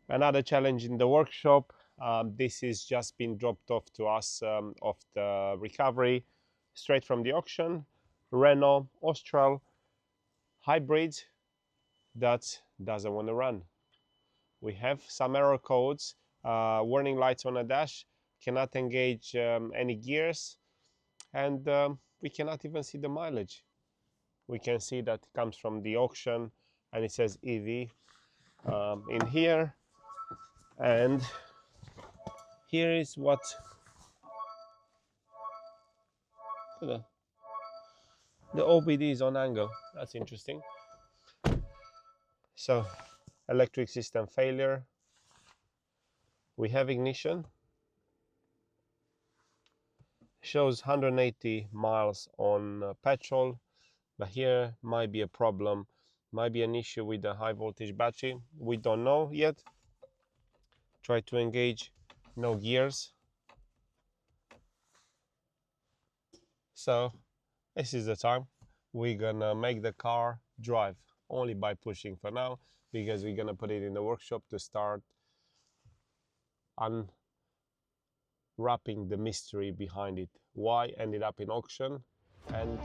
Another challenge in the workshop. This is just been dropped off to us of the recovery, straight from the auction. Renault Austral Hybrid that doesn't want to run. We have some error codes, warning lights on a dash, cannot engage any gears, and we cannot even see the mileage. We can see that it comes from the auction and it says EV in here. And here is what the OBD is on angle. That's interesting. So electric system failure. We have ignition. Shows 180 miles on petrol, but here might be a problem, might be an issue with the high voltage battery. We don't know yet. Try to engage, no gears. So this is the time we're gonna make the car drive only by pushing for now, because we're gonna put it in the workshop to start unwrapping the mystery behind it, why ended up in auction, and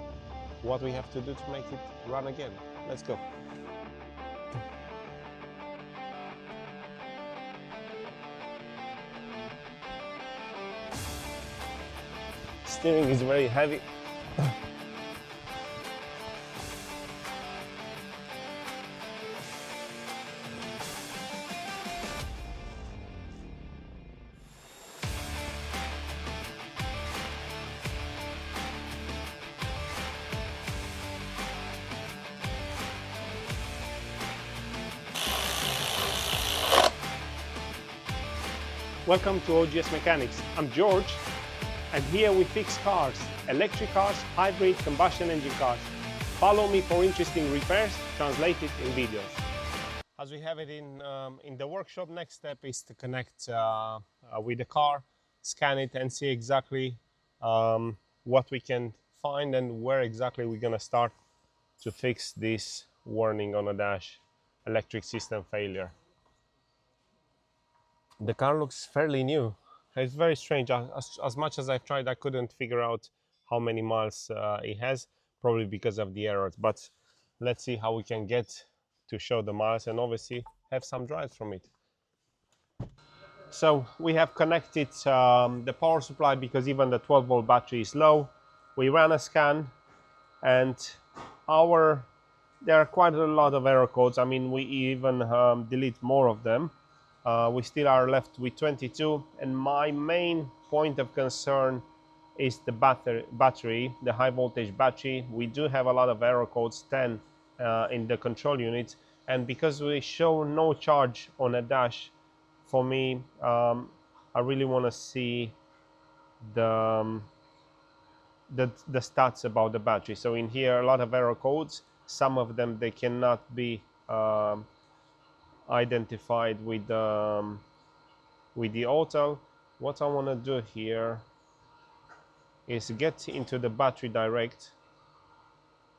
what we have to do to make it run again. Let's go. Steering is very heavy. Welcome to OGS Mechanics. I'm George, and here we fix cars, electric cars, hybrid, combustion engine cars. Follow me for interesting repairs, translated in videos. As we have it in the workshop, next step is to connect with the car, scan it and see exactly what we can find and where exactly we're gonna start to fix this warning on a dash, electric system failure. The car looks fairly new. It's very strange. As much as I've tried, I couldn't figure out how many miles it has, probably because of the errors. But let's see how we can get to show the miles and obviously have some drives from it. So we have connected the power supply because even the 12-volt battery is low. We ran a scan and there are quite a lot of error codes. I mean, we even delete more of them. We still are left with 22, and my main point of concern is the battery, the high voltage battery. We do have a lot of error codes, 10 in the control unit, and because we show no charge on a dash, for me, I really want to see the stats about the battery. So in here, a lot of error codes. Some of them they cannot be identified with the auto. What I want to do here is get into the battery direct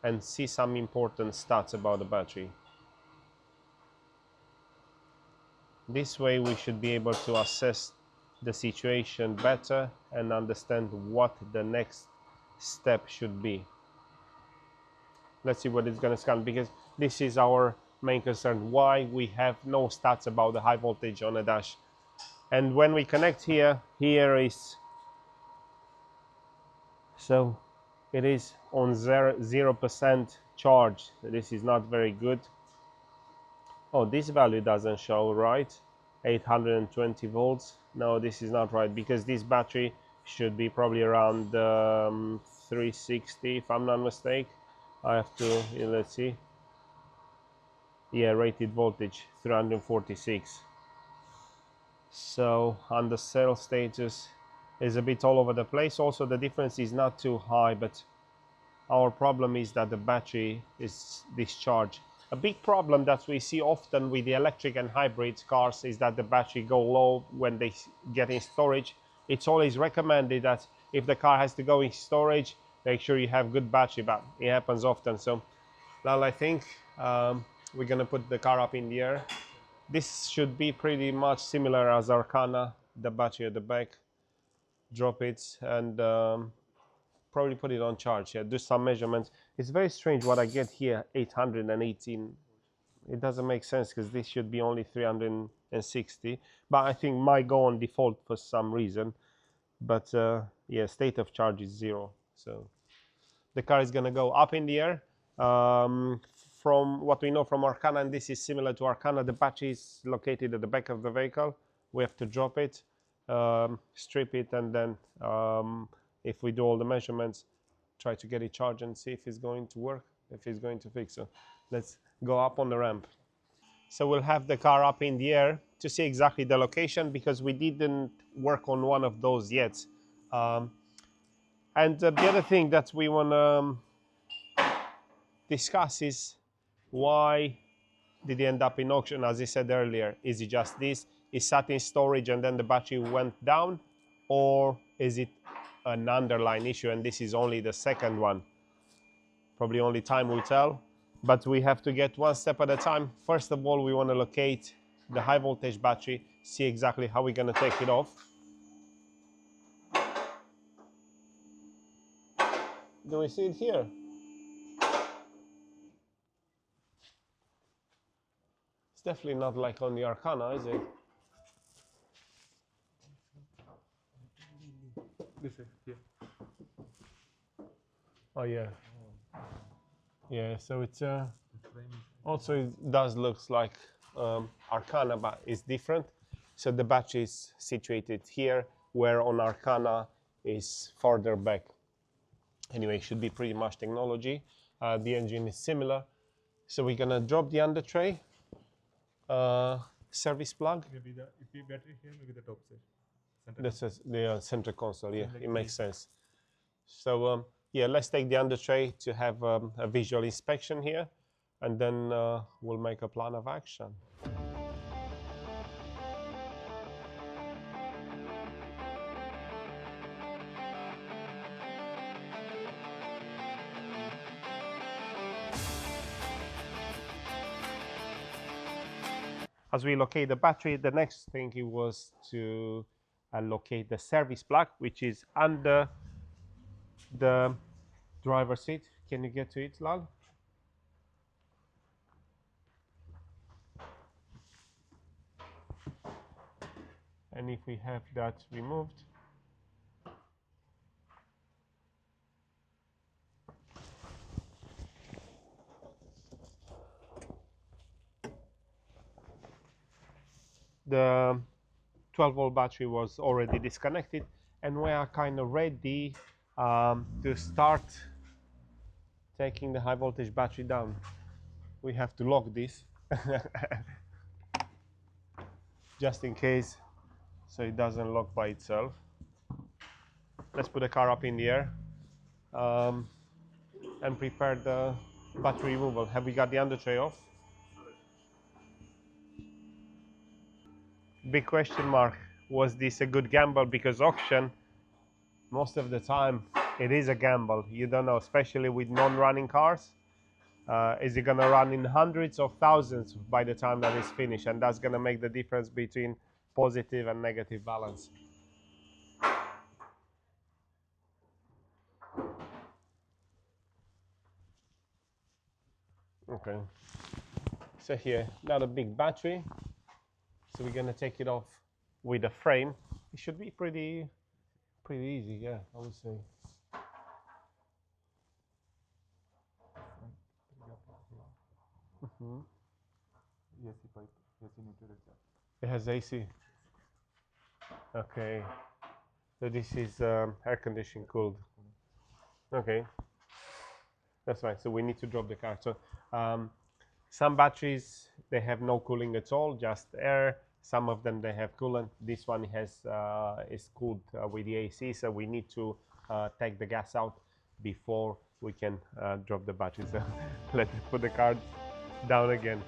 and see some important stats about the battery. This way we should be able to assess the situation better and understand what the next step should be. Let's see what it's going to scan, because this is our main concern, why we have no stats about the high voltage on a dash. And when we connect here is, so it is on 0% charge. This is not very good. Oh, this value doesn't show right, 820 volts. No, this is not right, because this battery should be probably around 360 if I'm not mistaken. I have to, let's see. Yeah, rated voltage 346. So on the cell status is a bit all over the place. Also the difference is not too high, but our problem is that the battery is discharged. A big problem that we see often with the electric and hybrid cars is that the battery go low when they get in storage. It's always recommended that if the car has to go in storage, make sure you have good battery, but it happens often. So now I think we're gonna put the car up in the air This should be pretty much similar as Arcana, the battery at the back. Drop it and probably put it on charge. Yeah, do some measurements. It's very strange what I get here, 818. It doesn't make sense because this should be only 360, but I think might go on default for some reason. But yeah, state of charge is 0, so the car is going to go up in the air. From what we know from Arcana, and this is similar to Arcana, the battery is located at the back of the vehicle. We have to drop it, strip it, and then if we do all the measurements, try to get it charged and see if it's going to work, if it's going to fix. So let's go up on the ramp. So we'll have the car up in the air to see exactly the location, because we didn't work on one of those yet. And the other thing that we want to discuss is why did it end up in auction? As I said earlier, is it just this? Is sat in storage and then the battery went down? Or is it an underlying issue and this is only the second one? Probably only time will tell, but we have to get one step at a time. First of all, we want to locate the high voltage battery, see exactly how we're going to take it off. Do we see it here? It's definitely not like on the Arcana, is it? This is here. Oh yeah. Yeah, so it's also it does looks like Arcana, but it's different. So the battery is situated here, where on Arcana is farther back. Anyway, it should be pretty much technology. The engine is similar. So we're gonna drop the under tray, service plug. Maybe the if the battery here, maybe the top side. This is the center console. Yeah, it makes sense. So yeah, let's take the under tray to have a visual inspection here, and then we'll make a plan of action. As we locate the battery, the next thing it was to locate the service plug, which is under the driver's seat. Can you get to it, Lal? And if we have that removed, the 12-volt battery was already disconnected, and we are kind of ready to start taking the high voltage battery down. We have to lock this just in case, so it doesn't lock by itself. Let's put the car up in the air and prepare the battery removal. Have we got the under tray off? Big question mark. Was this a good gamble? Because auction, most of the time, it is a gamble. You don't know, especially with non-running cars. Is it gonna run in hundreds of thousands by the time that it's finished? And that's gonna make the difference between positive and negative balance. Okay. So here, not a big battery. So we're gonna take it off with a frame. It should be pretty easy, yeah, I would say. AC pipe, AC neutral exhaust. It has AC. Okay. So this is air conditioning cooled. Okay. That's fine. So we need to drop the car. So some batteries, they have no cooling at all, just air. Some of them, they have coolant. This one has is cooled with the AC, so we need to take the gas out before we can drop the battery. So let's put the car down again.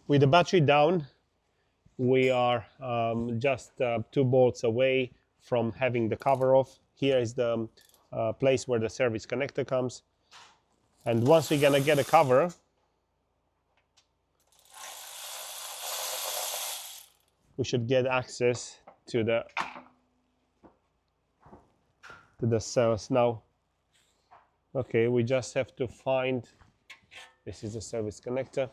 With the battery down, we are just 2 bolts away from having the cover off. Here is the place where the service connector comes. And once we're gonna get a cover, we should get access to the cells. Now, okay, we just have to find, this is the service connector.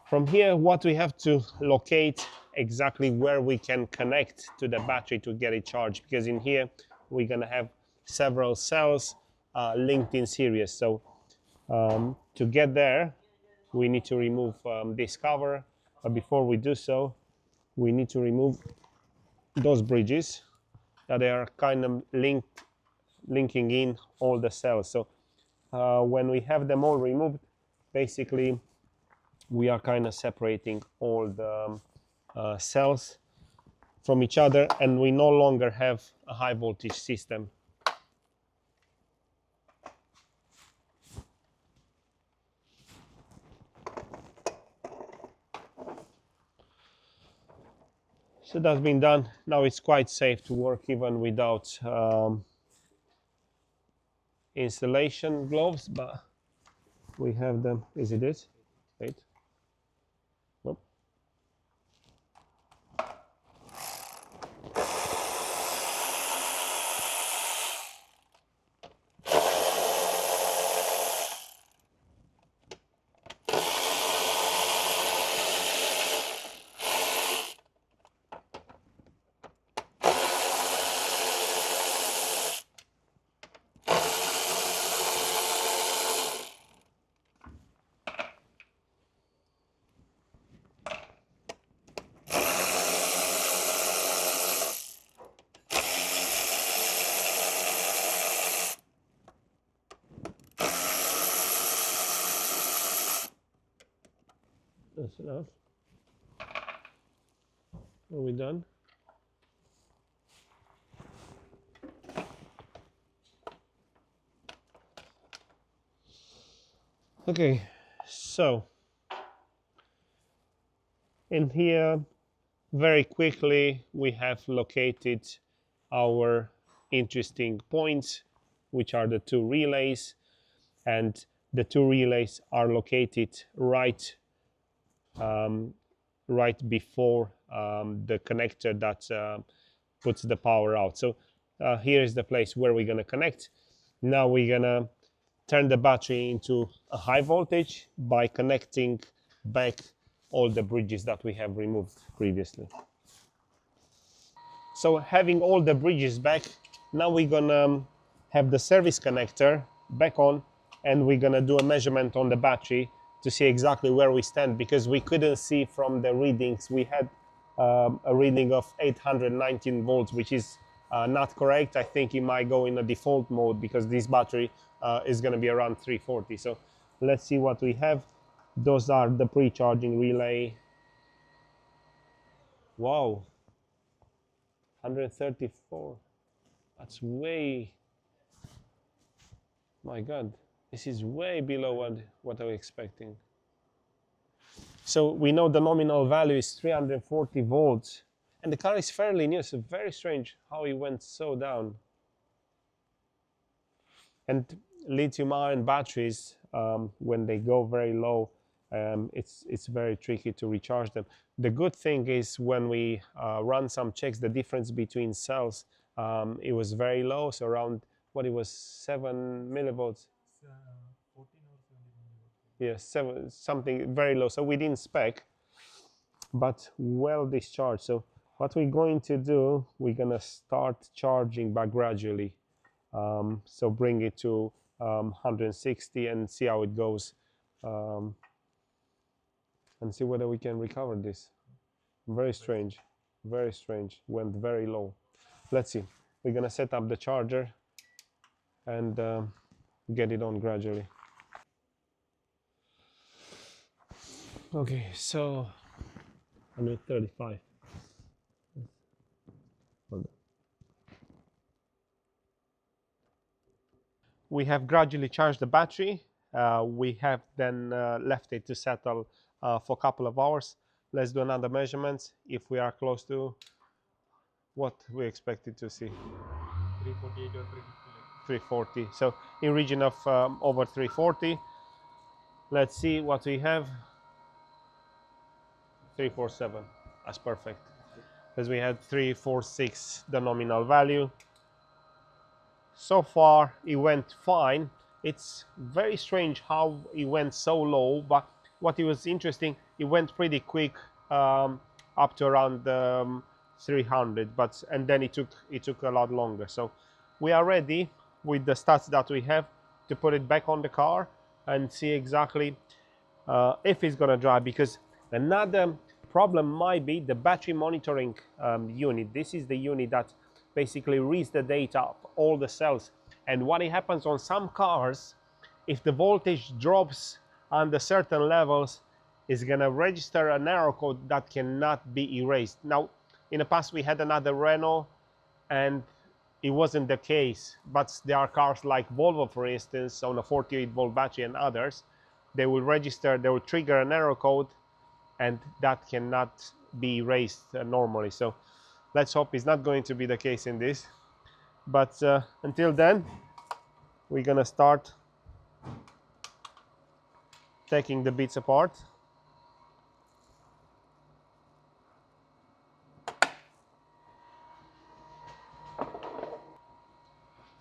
From here, what we have to locate exactly where we can connect to the battery to get it charged, because in here we're gonna have several cells linked in series. So to get there, we need to remove this cover, but before we do so, we need to remove those bridges that they are kind of linking in all the cells. So when we have them all removed, basically we are kind of separating all the cells from each other, and we no longer have a high voltage system. So that's been done. Now it's quite safe to work even without installation gloves, but we have them. Is it it? Wait. Nope. That's enough. Are we done? Okay, so in here, very quickly, we have located our interesting points, which are the 2 relays, and the 2 relays are located right before the connector that puts the power out. So here is the place where we're going to connect. Now we're going to turn the battery into a high voltage by connecting back all the bridges that we have removed previously. So having all the bridges back, now we're gonna have the service connector back on, and we're gonna do a measurement on the battery to see exactly where we stand, because we couldn't see from the readings. We had a reading of 819 volts, which is not correct. I think it might go in a default mode because this battery is gonna be around 340. So let's see what we have. Those are the pre-charging relay. Wow, 134. That's way, my God, this is way below what I was expecting. So we know the nominal value is 340 volts, and the car is fairly new, so very strange how it went so down. And lithium-ion batteries, when they go very low, it's very tricky to recharge them. The good thing is when we run some checks, the difference between cells, it was very low, so around, what it was, 7 millivolts? 14 or 17 millivolts. Yes, 7, something very low, so within spec, but well discharged. So what we're going to do, we're gonna start charging back gradually. So bring it to 160 and see how it goes, and see whether we can recover this. Very strange, went very low. Let's see. We're gonna set up the charger and get it on gradually. Okay, so 135. We have gradually charged the battery. We have then left it to settle for a couple of hours. Let's do another measurement if we are close to what we expected to see. 348 or 350. 340. So in region of over 340. Let's see what we have. 347. That's perfect. Because we had 346, the nominal value. So far it went fine. It's very strange how it went so low, but what it was interesting, it went pretty quick, up to around 300, and then it took a lot longer. So we are ready with the stats that we have to put it back on the car and see exactly if it's gonna drive, because another problem might be the battery monitoring unit. This is the unit that basically reads the data of all the cells, and what happens on some cars, if the voltage drops under certain levels, is gonna register an error code that cannot be erased. Now, in the past we had another Renault and it wasn't the case, but there are cars like Volvo, for instance, on a 48-volt battery and others, they will trigger an error code, and that cannot be erased normally. So let's hope it's not going to be the case in this. But until then, we're gonna start taking the bits apart.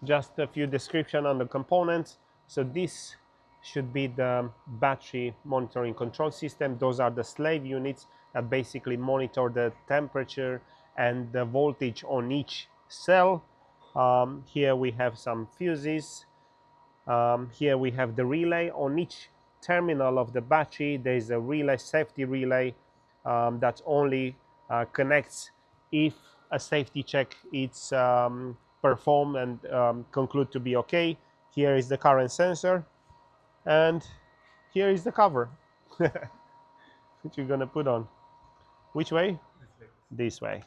Just a few description on the components. So this should be the battery monitoring control system. Those are the slave units that basically monitor the temperature and the voltage on each cell. Here we have some fuses. Here we have the relay. On each terminal of the battery there is a relay, safety relay, that only connects if a safety check is performed and conclude to be okay. Here is the current sensor, and here is the cover which you're gonna put on. Which way? This way.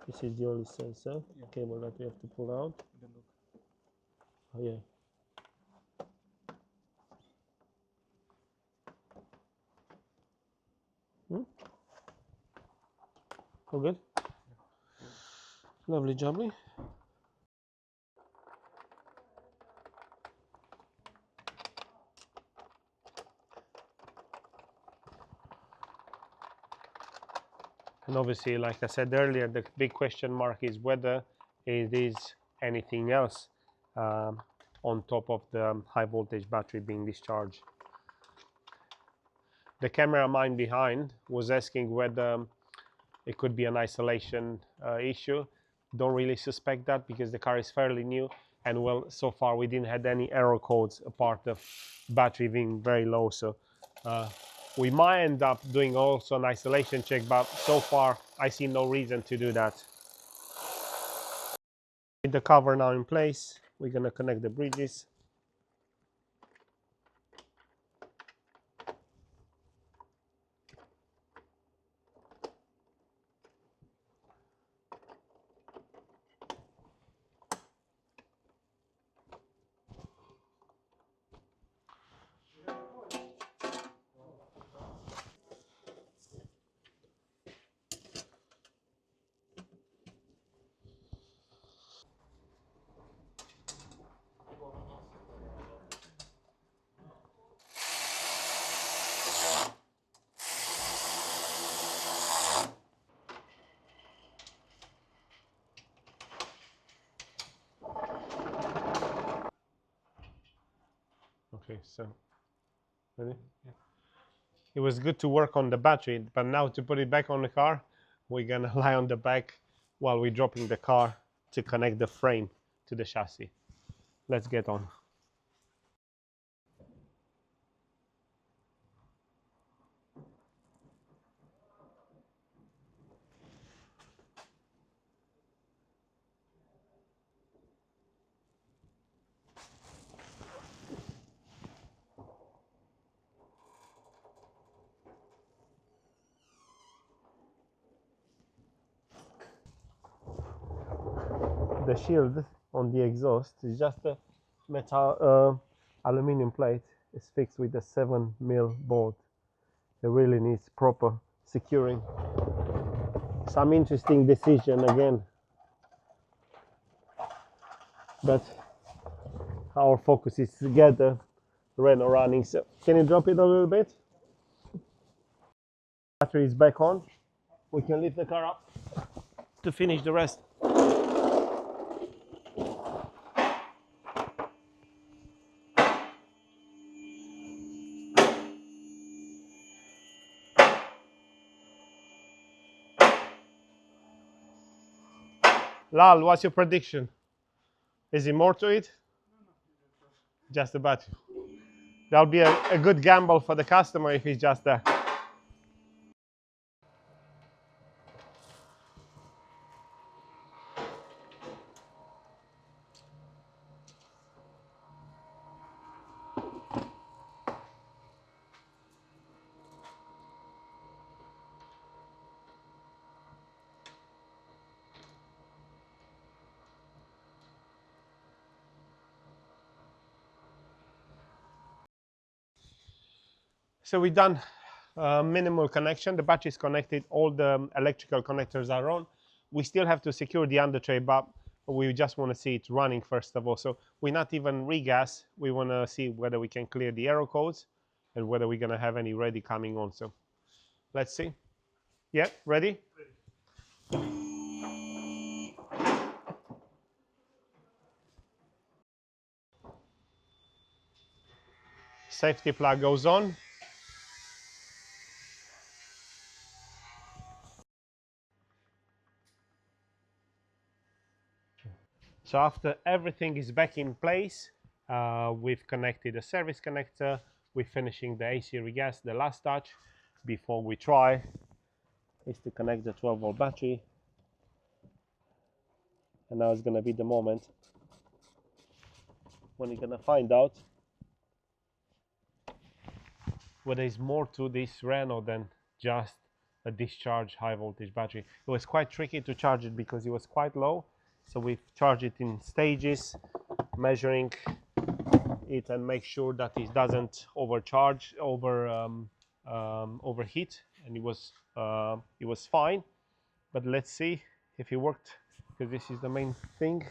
This is the only sensor cable that we have to pull out. Oh yeah. All good? Lovely jubbly. And obviously, like I said earlier, the big question mark is whether it is anything else on top of the high voltage battery being discharged. The cameraman behind was asking whether it could be an isolation issue. Don't really suspect that because the car is fairly new, and well, so far we didn't have any error codes apart of battery being very low. So we might end up doing also an isolation check, but so far I see no reason to do that. With the cover now in place, we're gonna connect the bridges. Okay, so ready? Yeah. It was good to work on the battery, but now to put it back on the car, we're gonna lie on the back while we're dropping the car to connect the frame to the chassis. Let's get on. The shield on the exhaust. It's just a metal aluminium plate. It's fixed with a 7mm bolt. It really needs proper securing. Some interesting decision again, but our focus is to get the Renault running. So can you drop it a little bit? Battery is back on. We can lift the car up to finish the rest. Lal, what's your prediction? Is there more to it? Just the battery. That'll be a good gamble for the customer if it's just that. So we've done minimal connection. The battery is connected. All the electrical connectors are on. We still have to secure the under tray, but we just want to see it running first of all. So we're not even regas. We want to see whether we can clear the error codes and whether we're going to have any ready coming on. So let's see. Yeah, ready? Safety plug goes on. So after everything is back in place, we've connected a service connector. We're finishing the AC regas. The last touch before we try is to connect the 12-volt battery. And now it's going to be the moment when you're going to find out whether there's more to this Renault than just a discharged high voltage battery. It was quite tricky to charge it because it was quite low. So we've charged it in stages, measuring it and make sure that it doesn't overcharge, overheat, and it was fine. But let's see if it worked, because this is the main thing.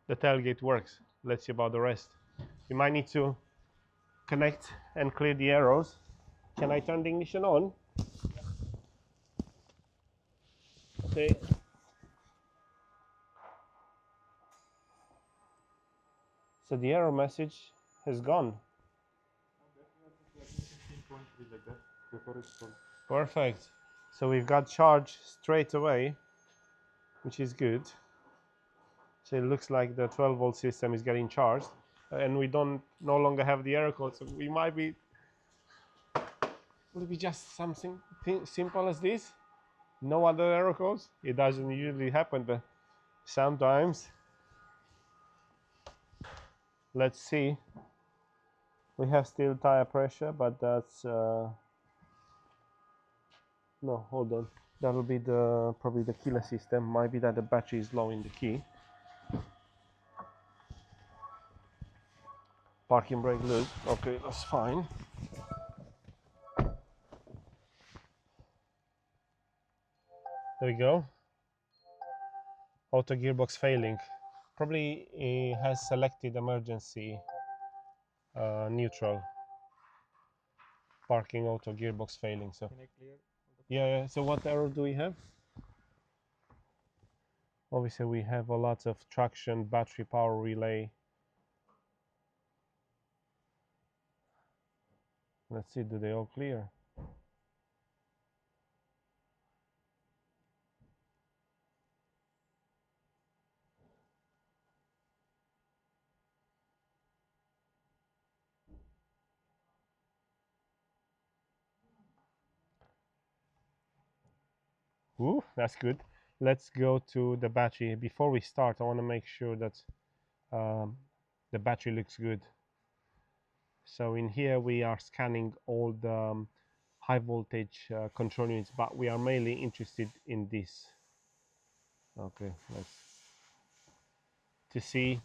The tailgate works. Let's see about the rest. You might need to connect and clear the arrows. Can I turn the ignition on? Okay. So the error message has gone. Perfect. So we've got charge straight away, which is good. So it looks like the 12-volt system is getting charged, and we no longer have the error code. So we might be. Will it be just something simple as this? No other error codes? It doesn't usually happen, but sometimes. Let's see. We have still tire pressure, but that's no, hold on. That'll be probably the keyless system. Might be that the battery is low in the key. Parking brake loose. Okay, that's fine. There we go. Auto gearbox failing. Probably it has selected emergency neutral. Parking auto gearbox failing. So. Can I clear? Yeah. So what error do we have? Obviously, we have a lot of traction, battery power relay. Let's see, do they all clear? Ooh, that's good. Let's go to the battery. Before we start, I want to make sure that the battery looks good. So in here we are scanning all the high voltage control units, but we are mainly interested in this. Okay, let's to see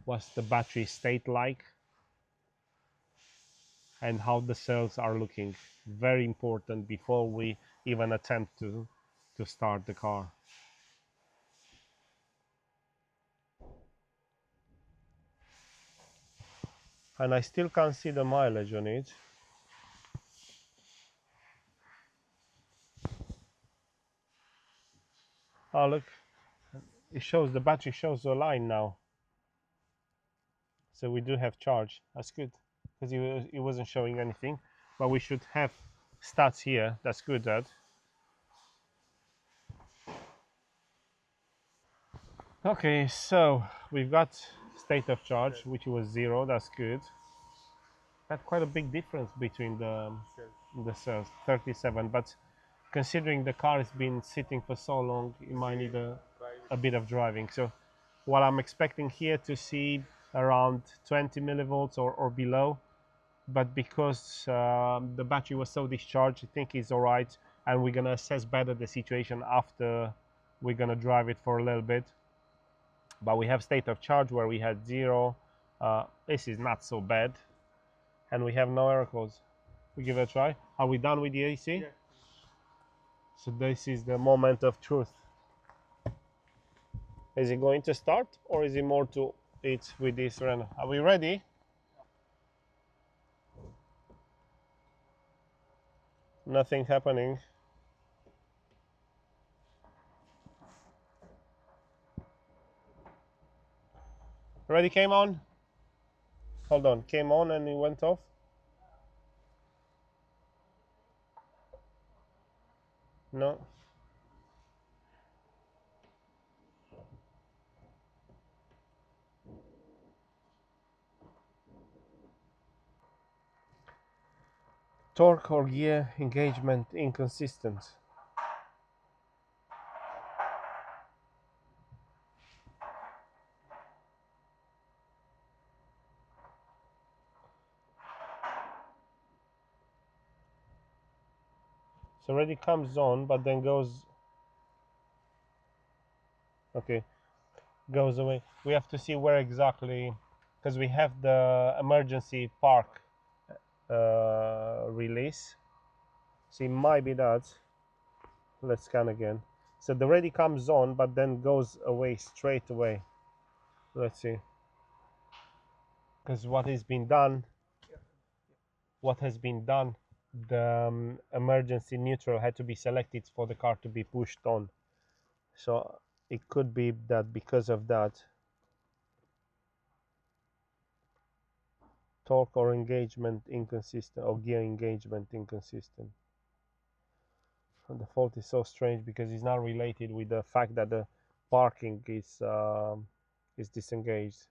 what's the battery state like and how the cells are looking. Very important before we even attempt to start the car. And I still can't see the mileage on it. Oh look, it shows, the battery shows the line now. So we do have charge. That's good, because it wasn't showing anything, but we should have stats here. That's good, Dad. Okay, so we've got state of charge, which was 0. That's good. Had quite a big difference between the cells, 37. But considering the car has been sitting for so long, it might need a bit of driving. So what I'm expecting here to see around 20 millivolts or below, but because the battery was so discharged, I think it's all right, and we're gonna assess better the situation after we're gonna drive it for a little bit. But we have state of charge where we had 0. This is not so bad, and we have no error codes. We give it a try. Are we done with the AC? Yeah. So this is the moment of truth. Is it going to start, or is it more to it with this Renault? Are we ready? Nothing happening. Ready came on? Hold on, came on and it went off? No. Torque or gear engagement inconsistent. So already comes on, but then goes, okay, goes away. We have to see where exactly, because we have the emergency park release. So it might be that. Let's scan again. So the ready comes on, but then goes away straight away. Let's see. Because what has been done, the emergency neutral had to be selected for the car to be pushed on. So it could be that because of that, torque or engagement inconsistent, or gear engagement inconsistent. And the fault is so strange because it's not related with the fact that the parking is disengaged.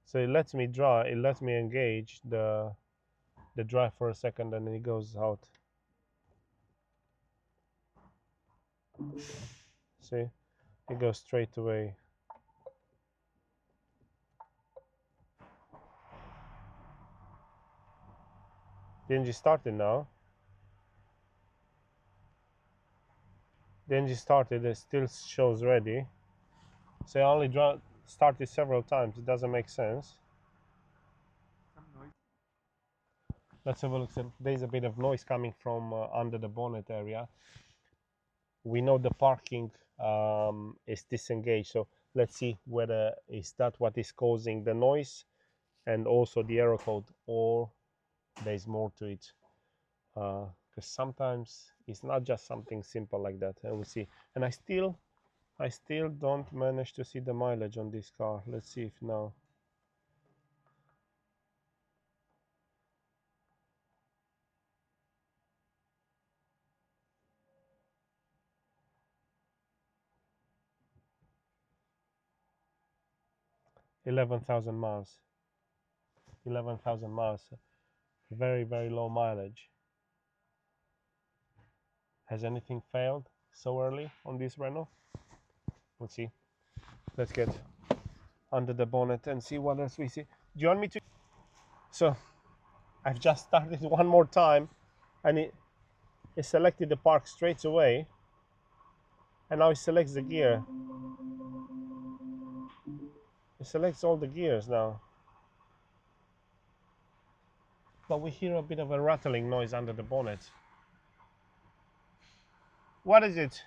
So it lets me draw, it lets me engage the drive for a second, and then it goes out. See, it goes straight away. The engine started now. The engine started, it still shows ready. So I only started several times, it doesn't make sense. Some noise. Let's have a look. So there's a bit of noise coming from under the bonnet area. We know the parking is disengaged, so let's see whether is that what is causing the noise and also the error code, or there's more to it, because sometimes it's not just something simple like that. And we'll see. And I still don't manage to see the mileage on this car. Let's see if now. $11,000 miles. 11,000 miles. Very, very low mileage. Has anything failed so early on this Renault? Let's see. Let's get under the bonnet and see what else we see. Do you want me to? So I've just started one more time, and it selected the park straight away, and now it selects the gear. It selects all the gears now. But we hear a bit of a rattling noise under the bonnet. What is it?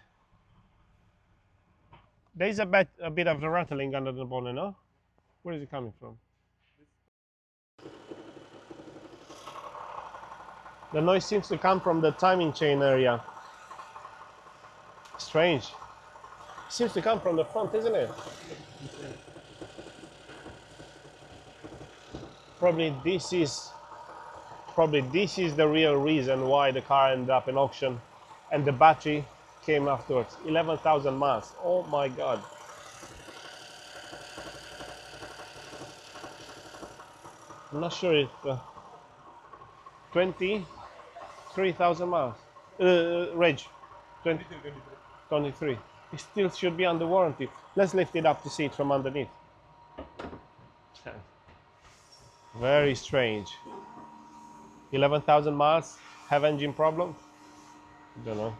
There's a bit of the rattling under the bonnet, no? Where is it coming from? The noise seems to come from the timing chain area. Strange. Seems to come from the front, isn't it? Probably this is the real reason why the car ended up in auction, and the battery came afterwards. 11,000 miles. Oh my god. I'm not sure if 23,000 miles. Reg, 23. It still should be under warranty. Let's lift it up to see it from underneath. Very strange. 11,000 miles. Have engine problem? Don't know.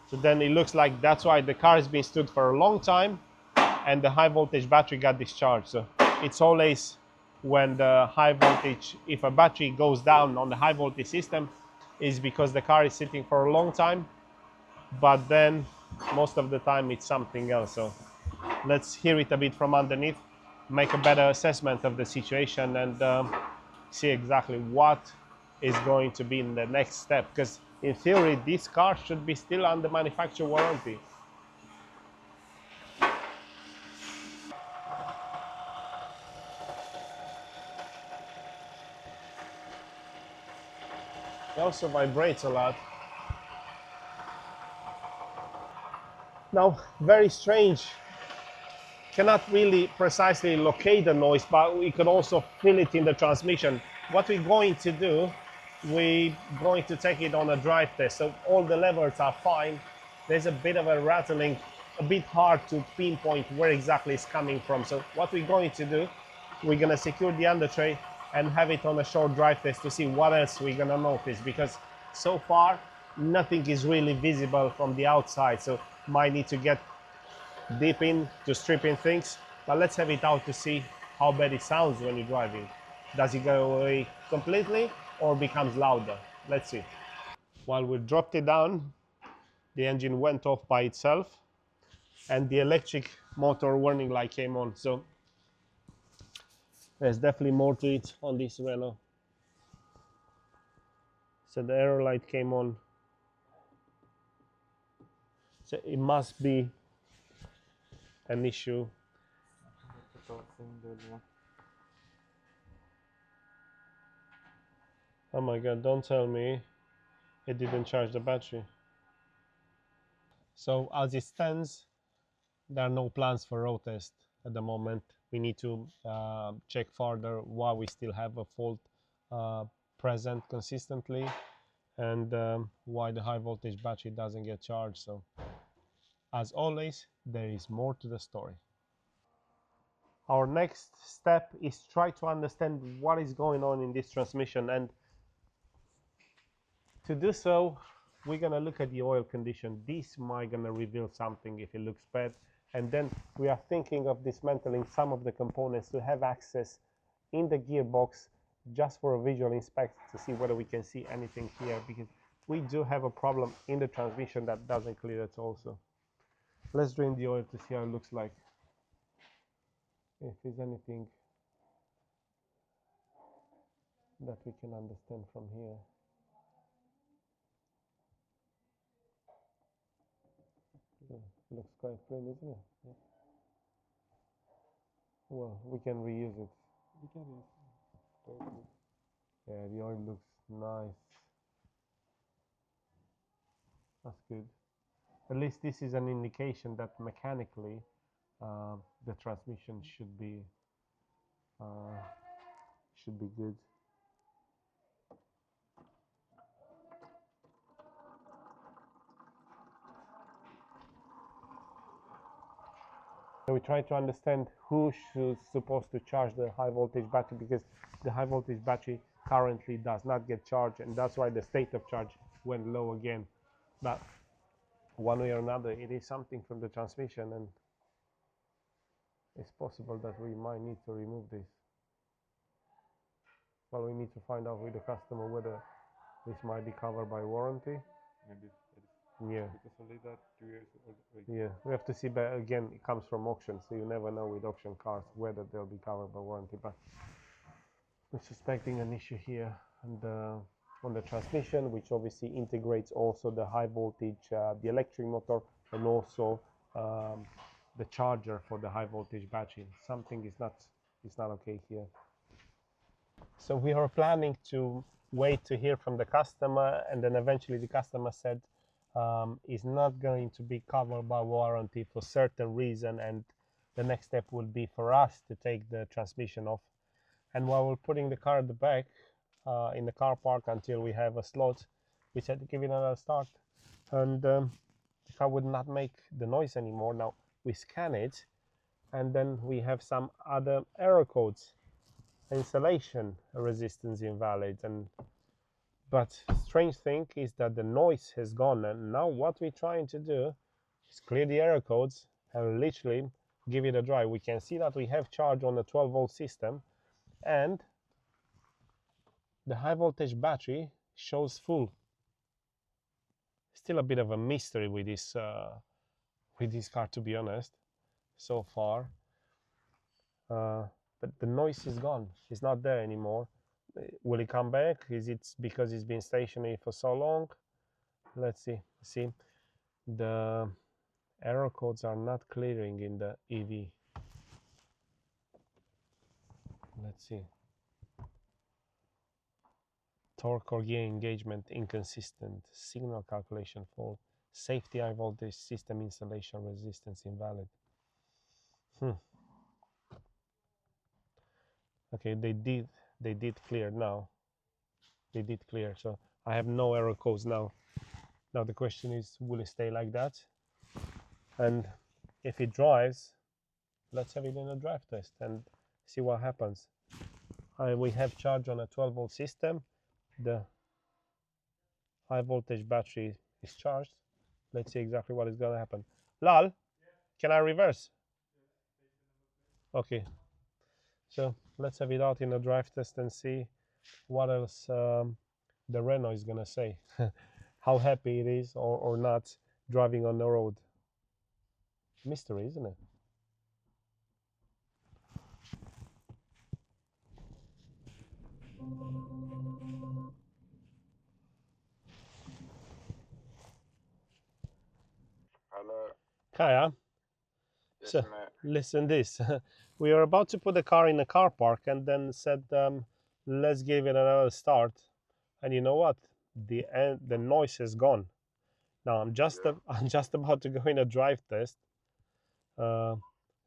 So then it looks like that's why the car has been stood for a long time, and the high voltage battery got discharged. So it's always when the high voltage, if a battery goes down on the high voltage system, is because the car is sitting for a long time, but then most of the time it's something else. So let's hear it a bit from underneath, make a better assessment of the situation, and see exactly what is going to be in the next step, because in theory this car should be still under manufacturer warranty. It also vibrates a lot. Now, very strange. Cannot really precisely locate the noise, but we could also feel it in the transmission. What we're going to do, we're going to take it on a drive test. So all the levers are fine. There's a bit of a rattling, a bit hard to pinpoint where exactly it's coming from. So what we're going to do, we're going to secure the under tray and have it on a short drive test to see what else we're going to notice, because so far nothing is really visible from the outside. So might need to get deep in to strip in things, but let's have it out to see how bad it sounds when you're driving. Does it go away completely or becomes louder? Let's see. While we dropped it down, the engine went off by itself and the electric motor warning light came on. So there's definitely more to it on this Renault. So the error light came on. So it must be an issue. Oh my god, don't tell me it didn't charge the battery. So as it stands, there are no plans for road test at the moment. We need to check further why we still have a fault present consistently, and why the high voltage battery doesn't get charged. So as always, there is more to the story. Our next step is try to understand what is going on in this transmission, and to do so we're gonna look at the oil condition. This might gonna reveal something if it looks bad, and then we are thinking of dismantling some of the components to have access in the gearbox just for a visual inspection to see whether we can see anything here, because we do have a problem in the transmission that doesn't clear at all. So let's drain the oil to see how it looks like, if there's anything that we can understand from here. Yeah, looks quite clean, isn't it? Yeah. Well, we can reuse it. We can use it. Yeah, the oil looks nice. That's good. At least this is an indication that mechanically the transmission should be good. And we try to understand who should supposed to charge the high voltage battery, because the high voltage battery currently does not get charged, and that's why the state of charge went low again. But one way or another, it is something from the transmission, and it's possible that we might need to remove this. Well, we need to find out with the customer whether this might be covered by warranty. Maybe it is Yeah. because only that 2 years old. Yeah, we have to see, but again, it comes from auction, so you never know with auction cars whether they'll be covered by warranty. But we're suspecting an issue here on the transmission, which obviously integrates also the high voltage, the electric motor, and also the charger for the high voltage battery. Something is not okay here. So we are planning to wait to hear from the customer, and then eventually the customer said is not going to be covered by warranty for certain reason, and the next step will be for us to take the transmission off. And while we're putting the car at the back in the car park until we have a slot, we said to give it another start, and the car would not make the noise anymore. Now we scan it, and then we have some other error codes. Installation resistance invalid, but strange thing is that the noise has gone, and now what we're trying to do is clear the error codes and literally give it a drive. We can see that we have charge on the 12-volt system, and the high voltage battery shows full. Still a bit of a mystery with this car, to be honest, so far. But the noise is gone. It's not there anymore. Will it come back? Is it because it's been stationary for so long? Let's see. See, the error codes are not clearing in the EV. Let's see. Torque or gear engagement inconsistent. Signal calculation fault. Safety high voltage system installation resistance invalid. Okay, they did clear now. They did clear, so I have no error codes now. Now the question is, will it stay like that? And if it drives, let's have it in a drive test and see what happens. We have charge on a 12-volt system. The high voltage battery is charged. Let's see exactly what is going to happen. Lal, can I reverse? Okay. So let's have it out in a drive test and see what else the Renault is going to say. How happy it is or not driving on the road. Mystery, isn't it? Hello. Kaya, Yes, so mate. listen this. We are about to put the car in a car park and then said, let's give it another start. And you know what? The noise is gone. Now I'm just about to go in a drive test.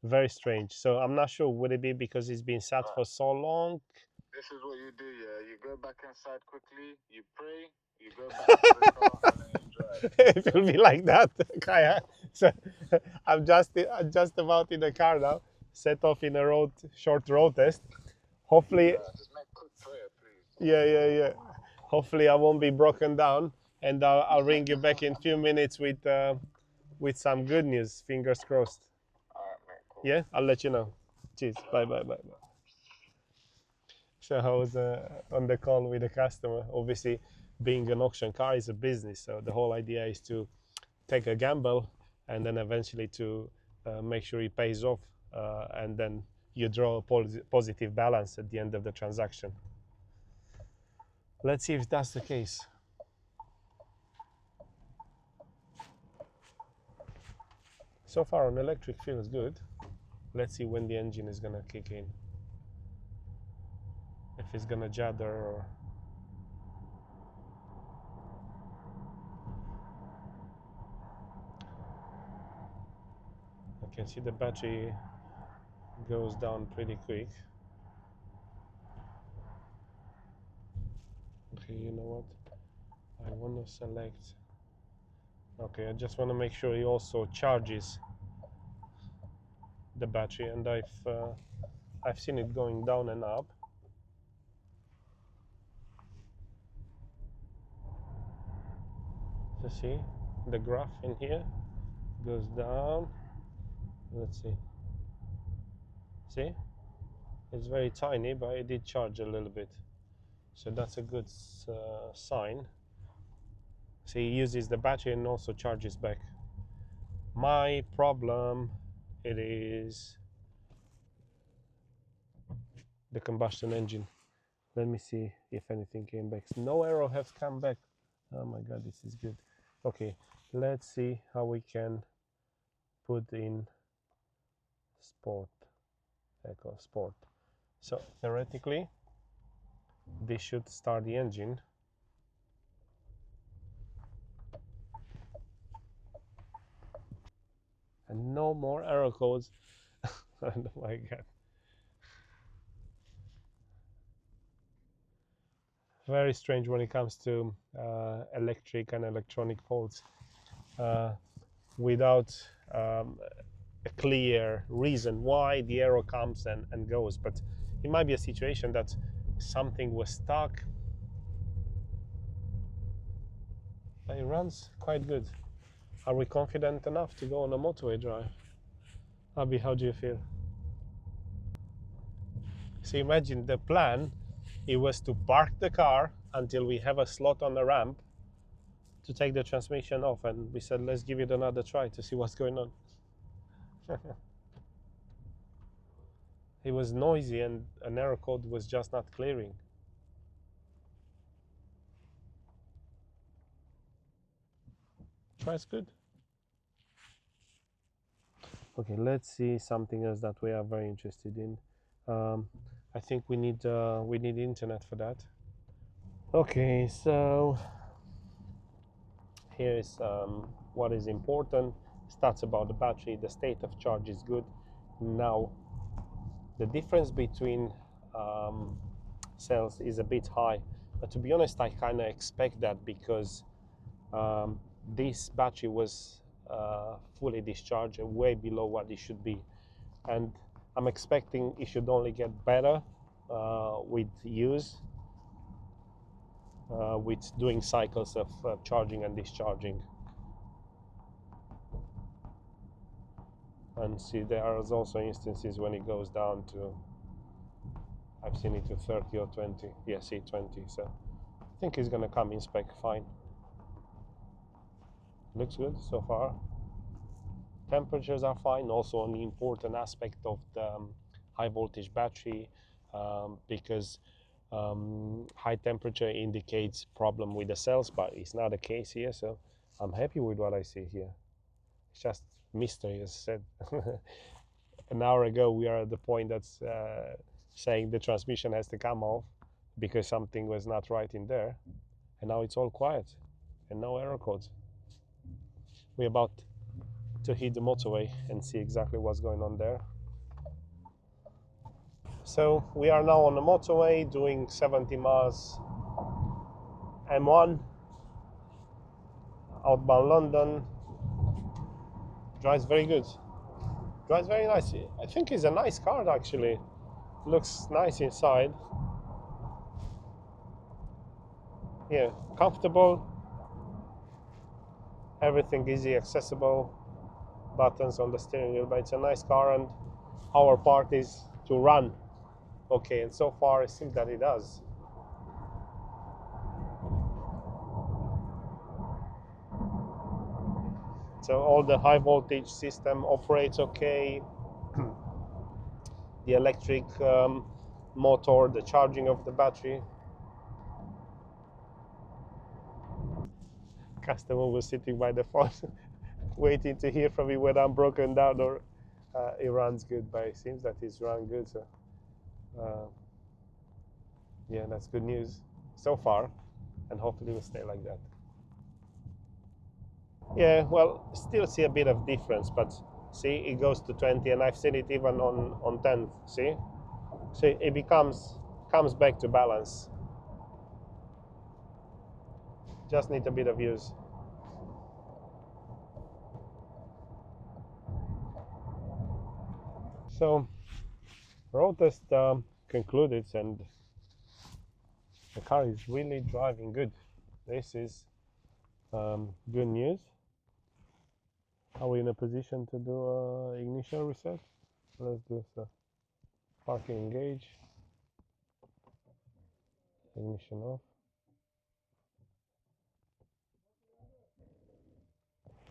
Very strange. So I'm not sure, would it be because it's been sat for so long? This is what you do, yeah. You go back inside quickly, you pray, you go back to the car, and then you drive. It will be like that, Kaya. So I'm just about in the car now, set off in a short road test. Hopefully, Just make quick prayer, please. yeah. Hopefully I won't be broken down, and I'll ring you back in a few minutes with some good news. Fingers crossed. Alright, mate, cool. Yeah, I'll let you know. Cheers. Bye. So I was on the call with the customer. Obviously, being an auction car is a business, so the whole idea is to take a gamble and then eventually to make sure it pays off, and then you draw a positive balance at the end of the transaction. Let's see if that's the case. So far on electric feels good. Let's see when the engine is gonna kick in. If it's gonna judder or... I can see the battery goes down pretty quick. Okay, you know what? I want to select... Okay, I just want to make sure it also charges the battery, and I've seen it going down and up. So see the graph in here goes down. Let's see. See, it's very tiny, but it did charge a little bit, so that's a good sign. So he uses the battery and also charges back. My problem, it is the combustion engine. Let me see if anything came back. No error has come back. Oh my god, this is good. Okay, let's see how we can put in sport, echo sport. So theoretically this should start the engine. And no more error codes. Oh my god. Very strange when it comes to electric and electronic faults. Without a clear reason why the error comes and goes. But it might be a situation that something was stuck. But it runs quite good. Are we confident enough to go on a motorway drive? Abby, how do you feel? So imagine the plan, it was to park the car until we have a slot on the ramp to take the transmission off, and we said let's give it another try to see what's going on. It was noisy and an error code was just not clearing. Tries good. Okay, let's see something else that we are very interested in. I think we need internet for that. Okay, so here is what is important. Stats about the battery. The state of charge is good. Now, the difference between cells is a bit high, but to be honest, I kind of expect that because this battery was fully discharged and way below what it should be, and I'm expecting it should only get better with use, with doing cycles of charging and discharging. And see, there are also instances when it goes down to, I've seen it to 30 or 20. Yeah, see 20. So I think it's gonna come in spec fine. Looks good so far. Temperatures are fine. Also an important aspect of the high voltage battery, because high temperature indicates problem with the cells, but it's not the case here. So I'm happy with what I see here. It's just mystery, as I said. An hour ago we are at the point that's saying the transmission has to come off because something was not right in there, and now it's all quiet and no error codes. We're about to hit the motorway and see exactly what's going on there. So we are now on the motorway doing 70 miles M1 outbound London. Drives very good, drives very nice. I think it's a nice car actually, looks nice inside. Yeah, comfortable, everything easy accessible, buttons on the steering wheel, but it's a nice car, and our part is to run okay, and so far it seems that it does. So all the high voltage system operates okay. The electric motor, the charging of the battery. Customer was sitting by the phone waiting to hear from me when I'm broken down or it runs good, but it seems that it's run good. So yeah, that's good news so far, and hopefully it will stay like that. Yeah, well, still see a bit of difference, but see, it goes to 20, and I've seen it even on 10. See, so it comes back to balance. Just need a bit of use. So road test concluded, and the car is really driving good. This is good news. Are we in a position to do ignition reset? Let's do so. Parking engage, ignition off,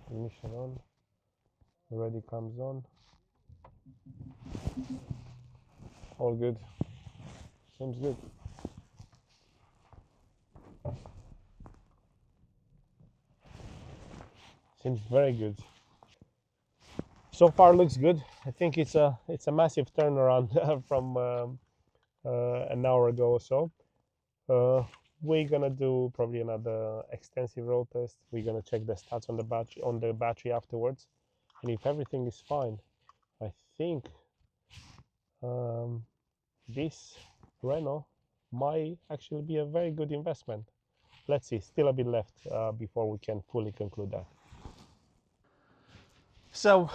ignition on, ready comes on, all good, seems good. Seems very good. So far looks good. I think it's a massive turnaround from an hour ago or so. We're gonna do probably another extensive road test. We're gonna check the stats on the battery afterwards, and if everything is fine, I think this Renault might actually be a very good investment. Let's see, still a bit left before we can fully conclude that. So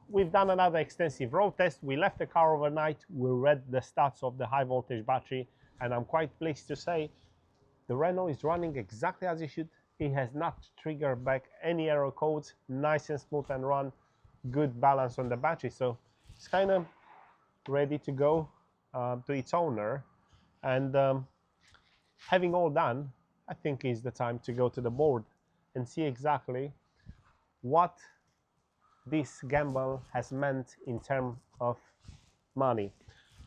we've done another extensive road test. We left the car overnight. We read the stats of the high voltage battery, and I'm quite pleased to say the Renault is running exactly as it should. It has not triggered back any error codes, nice and smooth and run, good balance on the battery. So it's kind of ready to go to its owner. And having all done, I think is the time to go to the board and see exactly what this gamble has meant in terms of money.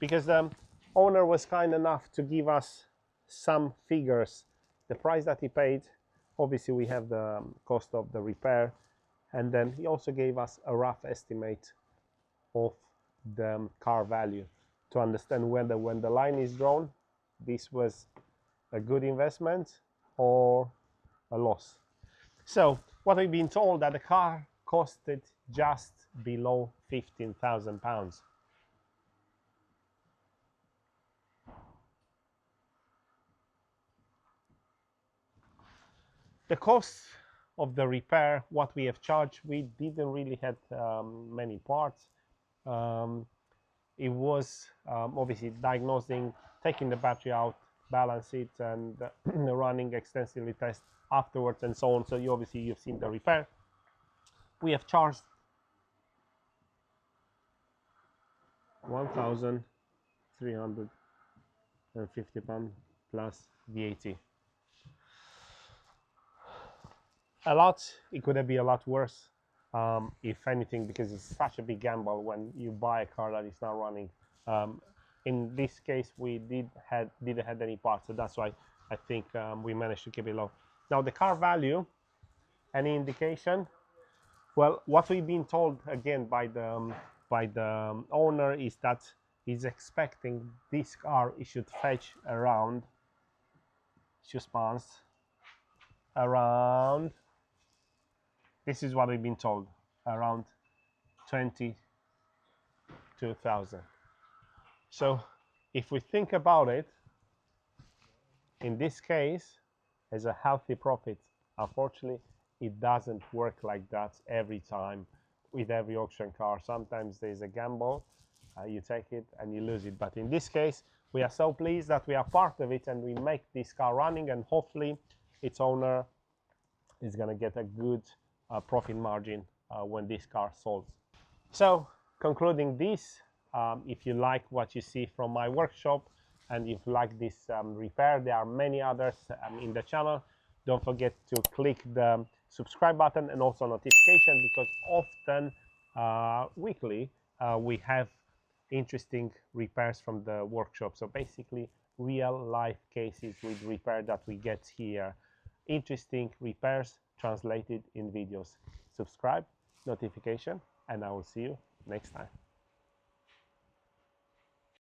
Because the owner was kind enough to give us some figures, the price that he paid. Obviously we have the cost of the repair, and then he also gave us a rough estimate of the car value to understand whether when the line is drawn this was a good investment or a loss. So what we've been told that the car costed just below £15,000. The cost of the repair, what we have charged, we didn't really had many parts. It was obviously diagnosing, taking the battery out, balance it, and running extensively tests afterwards and so on. So you've seen the repair. We have charged £1,350 plus VAT. A lot, it could have been a lot worse, if anything, because it's such a big gamble when you buy a car that is not running. In this case, we didn't have any parts, so that's why I think we managed to keep it low. Now the car value, any indication? Well, what we've been told again by the owner is that he's expecting this car, it should fetch around, this is what we've been told, around 22,000. So if we think about it, in this case, as a healthy profit, unfortunately, it doesn't work like that every time with every auction car. Sometimes there's a gamble, you take it and you lose it. But in this case, we are so pleased that we are part of it and we make this car running, and hopefully its owner is going to get a good profit margin when this car sold. So concluding this, if you like what you see from my workshop and if you like this repair, there are many others in the channel. Don't forget to click the subscribe button and also notification, because often weekly we have interesting repairs from the workshop. So basically real life cases with repair that we get here. Interesting repairs translated in videos. Subscribe, notification, and I will see you next time.